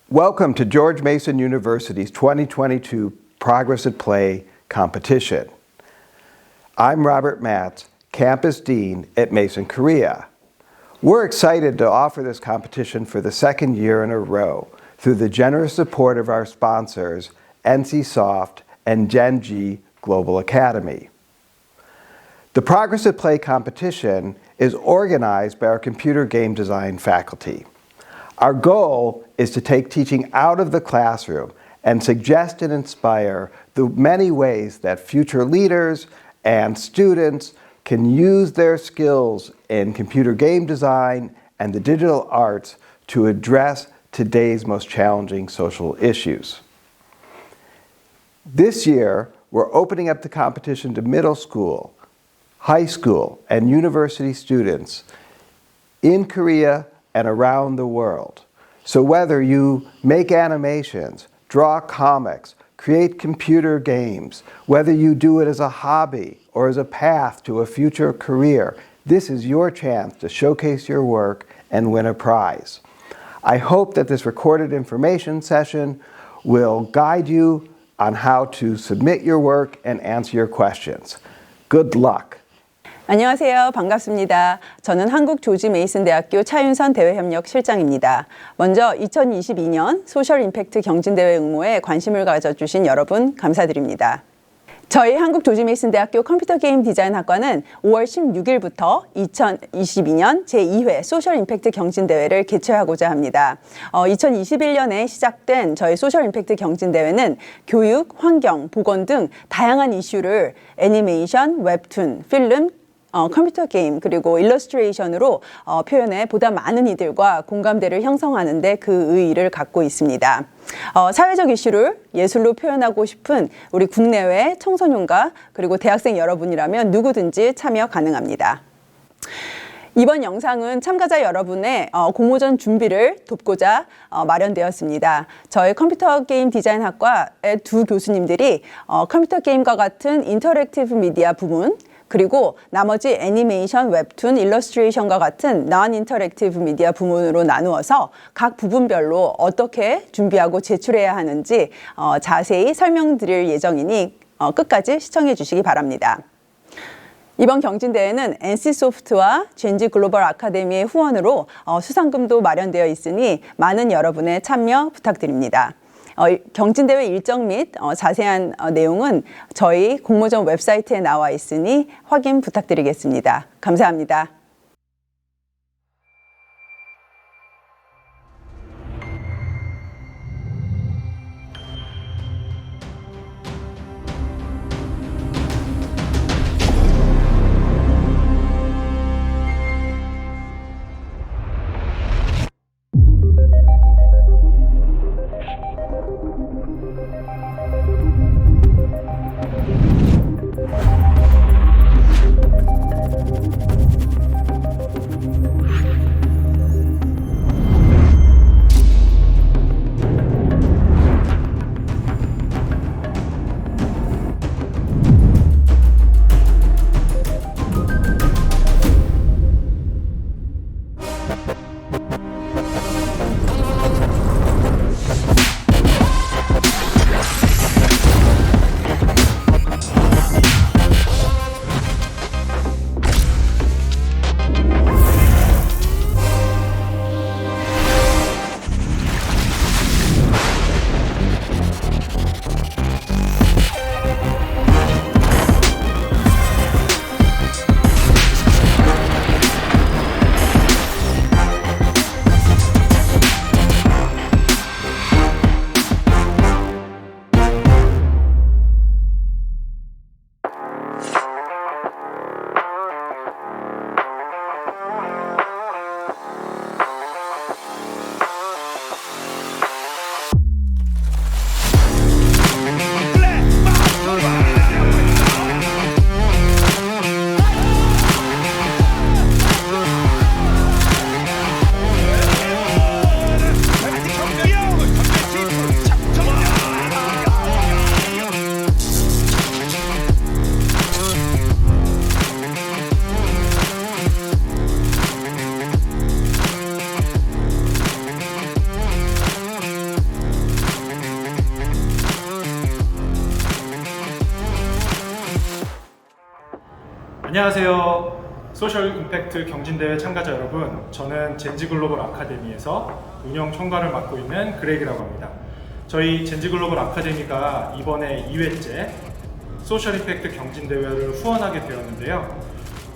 Welcome to George Mason University's 2022 Progress at Play competition. I'm Robert Matz, Campus Dean at Mason Korea. We're excited to offer this competition for the second year in a row through the generous support of our sponsors, NCSoft and Genji Global Academy. The Progress at Play competition is organized by our computer game design faculty. Our goal is to take teaching out of the classroom and suggest and inspire the many ways that future leaders and students can use their skills in computer game design and the digital arts to address today's most challenging social issues. This year, we're opening up the competition to middle school, high school, and university students in Korea and around the world. So whether you make animations, draw comics, create computer games, whether you do it as a hobby or as a path to a future career, this is your chance to showcase your work and win a prize. I hope that this recorded information session will guide you on how to submit your work and answer your questions. Good luck. 안녕하세요. 반갑습니다. 저는 한국 조지 메이슨 대학교 차윤선 대외협력 실장입니다. 먼저 2022년 소셜 임팩트 경진대회 응모에 관심을 가져주신 여러분 감사드립니다. 저희 한국 조지 메이슨 대학교 컴퓨터 게임 디자인 학과는 5월 16일부터 2022년 제2회 소셜 임팩트 경진대회를 개최하고자 합니다. 2021년에 시작된 저희 소셜 임팩트 경진대회는 교육, 환경, 보건 등 다양한 이슈를 애니메이션, 웹툰, 필름, 컴퓨터 게임 그리고 일러스트레이션으로 표현해 보다 많은 이들과 공감대를 형성하는 데 그 의의를 갖고 있습니다. 사회적 이슈를 예술로 표현하고 싶은 우리 국내외 청소년과 그리고 대학생 여러분이라면 누구든지 참여 가능합니다. 이번 영상은 참가자 여러분의 공모전 준비를 돕고자 마련되었습니다. 저희 컴퓨터 게임 디자인 학과의 두 교수님들이 컴퓨터 게임과 같은 인터랙티브 미디어 부문 그리고 나머지 애니메이션, 웹툰, 일러스트레이션과 같은 non-interactive 미디어 부문으로 나누어서 각 부분별로 어떻게 준비하고 제출해야 하는지 자세히 설명드릴 예정이니 끝까지 시청해 주시기 바랍니다. 이번 경진대회는 NC소프트와 젠지 글로벌 아카데미의 후원으로 수상금도 마련되어 있으니 많은 여러분의 참여 부탁드립니다. 경진대회 일정 및 자세한 내용은 저희 공모전 웹사이트에 나와 있으니 확인 부탁드리겠습니다. 감사합니다. 안녕하세요. 소셜 임팩트 경진대회 참가자 여러분, 저는 젠지 글로벌 아카데미에서 운영 총괄을 맡고 있는 그렉이라고 합니다. 저희 젠지 글로벌 아카데미가 이번에 2회째 소셜 임팩트 경진대회를 후원하게 되었는데요.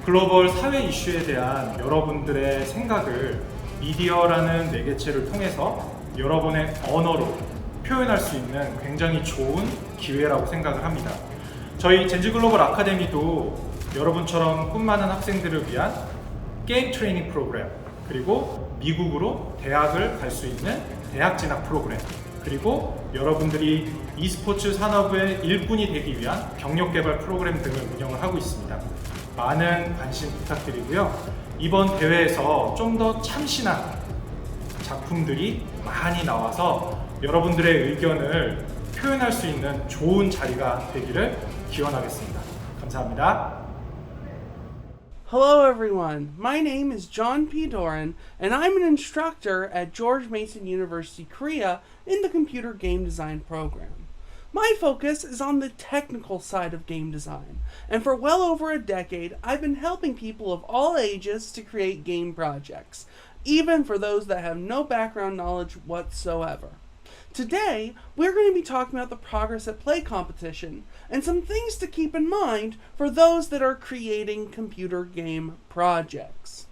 글로벌 사회 이슈에 대한 여러분들의 생각을 미디어라는 매개체를 통해서 여러분의 언어로 표현할 수 있는 굉장히 좋은 기회라고 생각을 합니다. 저희 젠지 글로벌 아카데미도 여러분처럼 꿈 많은 학생들을 위한 게임 트레이닝 프로그램, 그리고 미국으로 대학을 갈 수 있는 대학 진학 프로그램, 그리고 여러분들이 e스포츠 산업의 일꾼이 되기 위한 경력 개발 프로그램 등을 운영을 하고 있습니다. 많은 관심 부탁드리고요. 이번 대회에서 좀 더 참신한 작품들이 많이 나와서 여러분들의 의견을 표현할 수 있는 좋은 자리가 되기를 기원하겠습니다. 감사합니다. Hello everyone, my name is John P. Doran, and I'm an instructor at George Mason University, Korea in the Computer Game Design program. My focus is on the technical side of game design, and for well over a decade, I've been helping people of all ages to create game projects, even for those that have no background knowledge whatsoever. Today, we're going to be talking about the Progress at Play competition and some things to keep in mind for those that are creating computer game projects.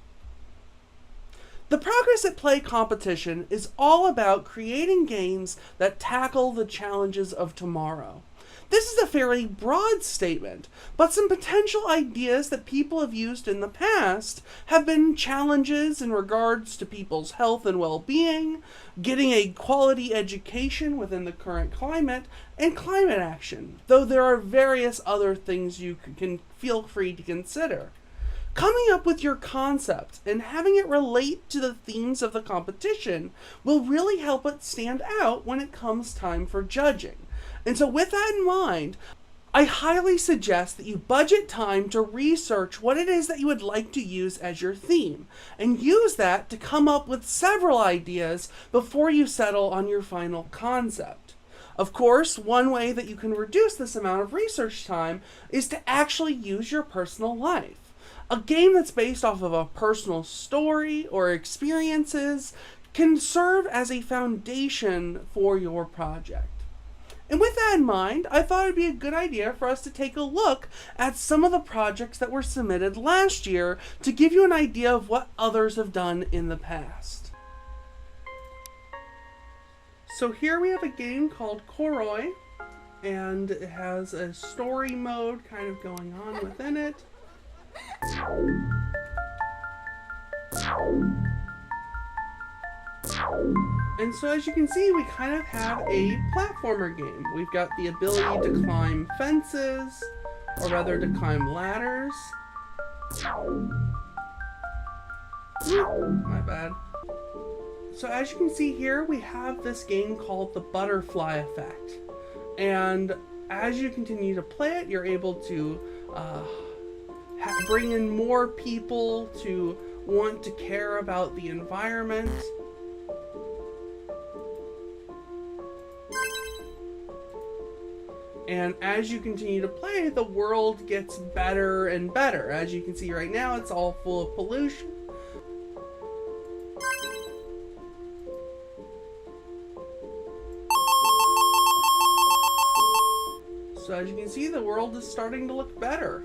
The Progress at Play competition is all about creating games that tackle the challenges of tomorrow. This is a fairly broad statement, but some potential ideas that people have used in the past have been challenges in regards to people's health and well-being, getting a quality education within the current climate, and climate action, though there are various other things you can feel free to consider. Coming up with your concept and having it relate to the themes of the competition will really help it stand out when it comes time for judging. And so with that in mind, I highly suggest that you budget time to research what it is that you would like to use as your theme, and use that to come up with several ideas before you settle on your final concept. Of course, one way that you can reduce this amount of research time is to actually use your personal life. A game that's based off of a personal story or experiences can serve as a foundation for your project. And with that in mind, I thought it'd be a good idea for us to take a look at some of the projects that were submitted last year to give you an idea of what others have done in the past. So here we have a game called Koroi, and it has a story mode kind of going on within it. And so as you can see, we kind of have a platformer game. We've got the ability to climb fences, or rather to climb ladders. My bad. So as you can see here, we have this game called the Butterfly Effect. And as you continue to play it, you're able to bring in more people to want to care about the environment. And as you continue to play, the world gets better and better. As you can see right now, it's all full of pollution. So as you can see, the world is starting to look better.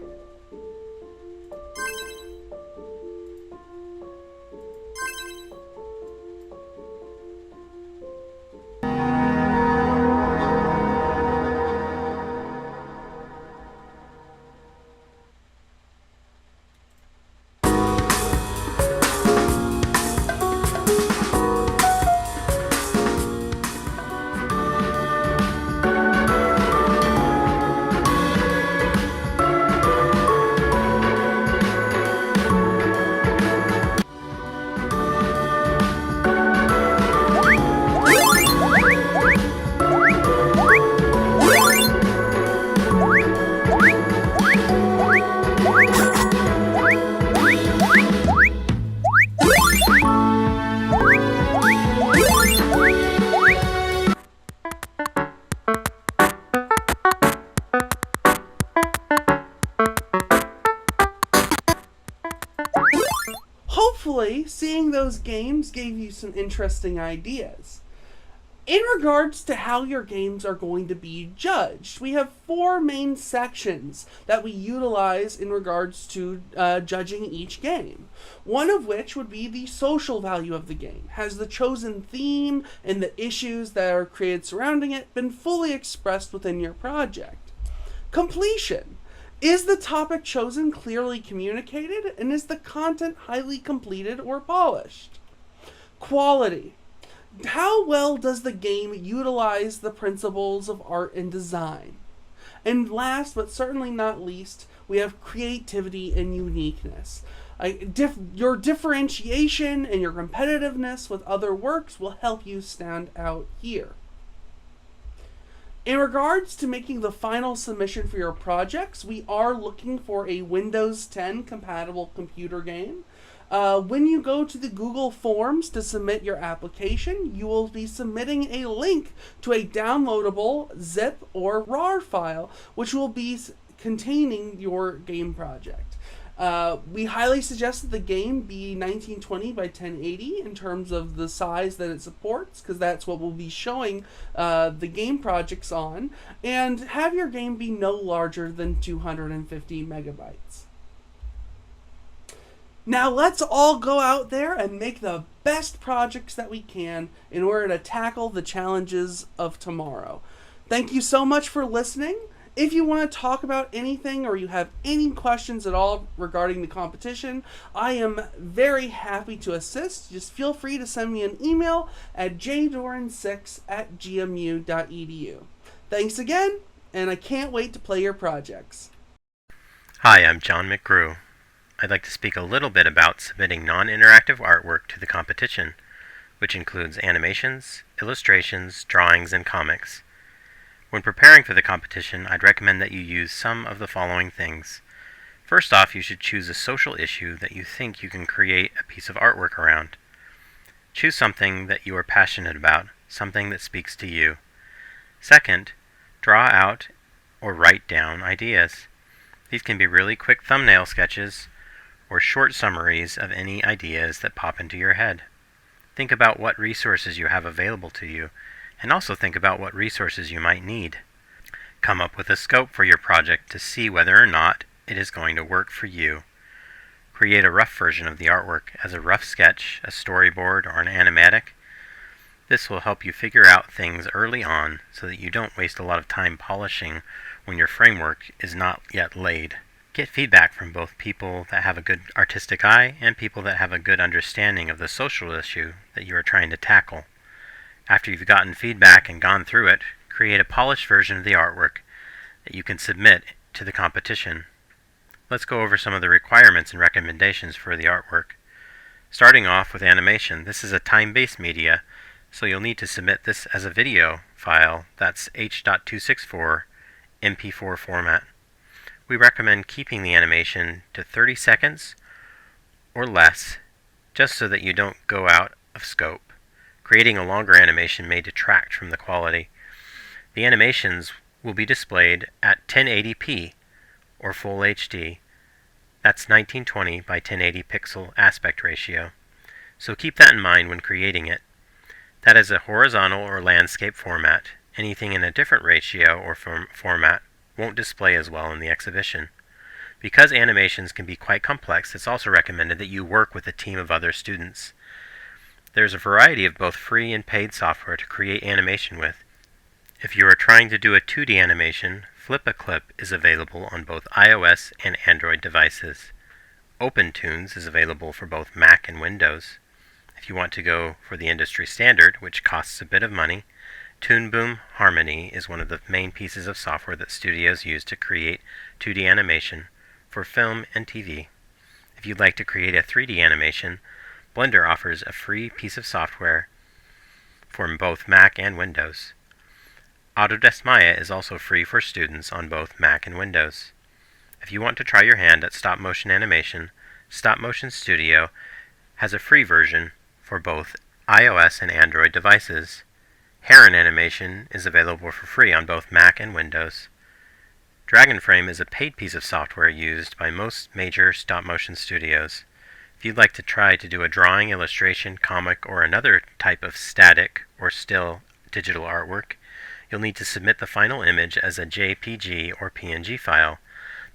those games gave you some interesting ideas. In regards to how your games are going to be judged, we have 4 main sections that we utilize in regards to judging each game. One of which would be the social value of the game. Has the chosen theme and the issues that are created surrounding it been fully expressed within your project? Completion. Is the topic chosen clearly communicated, and is the content highly completed or polished? Quality. How well does the game utilize the principles of art and design? And last, but certainly not least, we have creativity and uniqueness. Your differentiation and your competitiveness with other works will help you stand out here. In regards to making the final submission for your projects, we are looking for a Windows 10 compatible computer game. When you go to the Google Forms to submit your application, you will be submitting a link to a downloadable zip or RAR file, which will be containing your game project. We highly suggest that the game be 1920 by 1080 in terms of the size that it supports, because that's what we'll be showing the game projects on, and have your game be no larger than 250 megabytes. Now let's all go out there and make the best projects that we can in order to tackle the challenges of tomorrow. Thank you so much for listening. If you want to talk about anything or you have any questions at all regarding the competition, I am very happy to assist. Just feel free to send me an email at jdoran6@gmu.edu. Thanks again, and I can't wait to play your projects. Hi, I'm John McGrew. I'd like to speak a little bit about submitting non-interactive artwork to the competition, which includes animations, illustrations, drawings, and comics. When preparing for the competition, I'd recommend that you use some of the following things. First off, you should choose a social issue that you think you can create a piece of artwork around. Choose something that you are passionate about, something that speaks to you. Second, draw out or write down ideas. These can be really quick thumbnail sketches or short summaries of any ideas that pop into your head. Think about what resources you have available to you, and also think about what resources you might need. Come up with a scope for your project to see whether or not it is going to work for you. Create a rough version of the artwork as a rough sketch, a storyboard, or an animatic. This will help you figure out things early on so that you don't waste a lot of time polishing when your framework is not yet laid. Get feedback from both people that have a good artistic eye and people that have a good understanding of the social issue that you are trying to tackle. After you've gotten feedback and gone through it, create a polished version of the artwork that you can submit to the competition. Let's go over some of the requirements and recommendations for the artwork. Starting off with animation, this is a time-based media, so you'll need to submit this as a video file that's H.264 MP4 format. We recommend keeping the animation to 30 seconds or less, just so that you don't go out of scope. Creating a longer animation may detract from the quality. The animations will be displayed at 1080p or Full HD. That's 1920 by 1080 pixel aspect ratio. So keep that in mind when creating it. That is a horizontal or landscape format. Anything in a different ratio or format won't display as well in the exhibition. Because animations can be quite complex, it's also recommended that you work with a team of other students. There's a variety of both free and paid software to create animation with. If you are trying to do a 2D animation, Flip-a-Clip is available on both iOS and Android devices. OpenTunes is available for both Mac and Windows. If you want to go for the industry standard, which costs a bit of money, Toon Boom Harmony is one of the main pieces of software that studios use to create 2D animation for film and TV. If you'd like to create a 3D animation, Blender offers a free piece of software for both Mac and Windows. Autodesk Maya is also free for students on both Mac and Windows. If you want to try your hand at stop-motion animation, Stop Motion Studio has a free version for both iOS and Android devices. Heron Animation is available for free on both Mac and Windows. Dragonframe is a paid piece of software used by most major stop-motion studios. If you'd like to try to do a drawing, illustration, comic, or another type of static or still digital artwork, you'll need to submit the final image as a JPG or PNG file.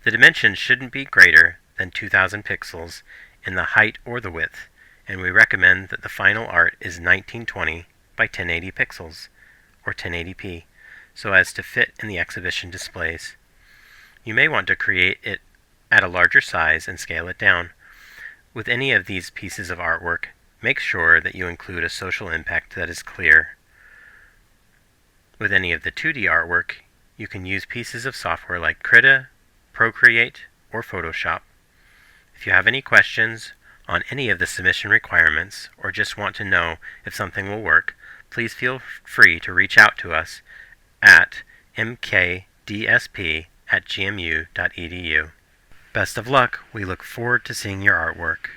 The dimensions shouldn't be greater than 2000 pixels in the height or the width, and we recommend that the final art is 1920 by 1080 pixels, or 1080p, so as to fit in the exhibition displays. You may want to create it at a larger size and scale it down. With any of these pieces of artwork, make sure that you include a social impact that is clear. With any of the 2D artwork, you can use pieces of software like Krita, Procreate, or Photoshop. If you have any questions on any of the submission requirements or just want to know if something will work, please feel free to reach out to us at mkdsp@gmu.edu. Best of luck. We look forward to seeing your artwork.